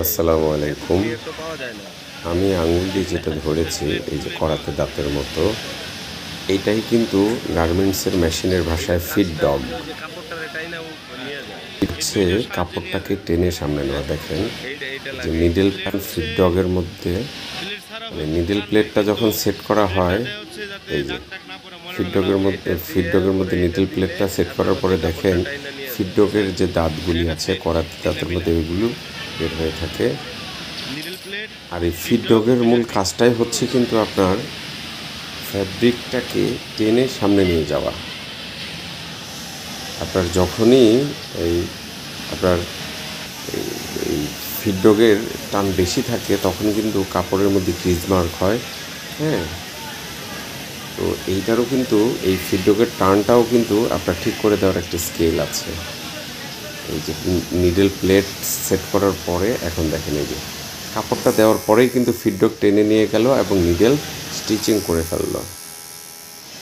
আসসালামু আলাইকুম। আমি আঙুল দিয়ে যেটা ধরেছি এই যে করাতে দাঁতের মতো, এইটাই কিন্তু গার্মেন্টসের মেশিনের ভাষায় ফিড ডগ। হচ্ছে কাপড়টাকে টেনে সামনে নেওয়া। দেখেন যে নিডল প্যান্ট ফিড ডগের মধ্যে মানে নিডল প্লেটটা যখন সেট করা হয়, এই যে ফিড ডগের মধ্যে নিডল প্লেটটা সেট করার পরে দেখেন ফিড ডগের যে দাঁতগুলি আছে করাতে দাঁতের মধ্যে ওইগুলো বের হয়ে থাকে। আর এই ফিড ডগের মূল কাজটাই হচ্ছে কিন্তু আপনার ফ্যাব্রিকটাকে টেনে সামনে নিয়ে যাওয়া। আপনার যখনই এই আপনার এই ফিড ডগের টান বেশি থাকে তখন কিন্তু কাপড়ের মধ্যে ক্রিজ মার্ক হয়। হ্যাঁ, তো এইটারও কিন্তু এই ফিড ডগের টানটাও কিন্তু আপনার ঠিক করে দেওয়ার একটা স্কেল আছে। এই যে নিডল প্লেট সেট করার পরে এখন দেখেন এই যে কাপড়টা দেওয়ার পরেই কিন্তু ফিড ডগ টেনে নিয়ে গেল এবং নিডল স্টিচিং করে ফেললো।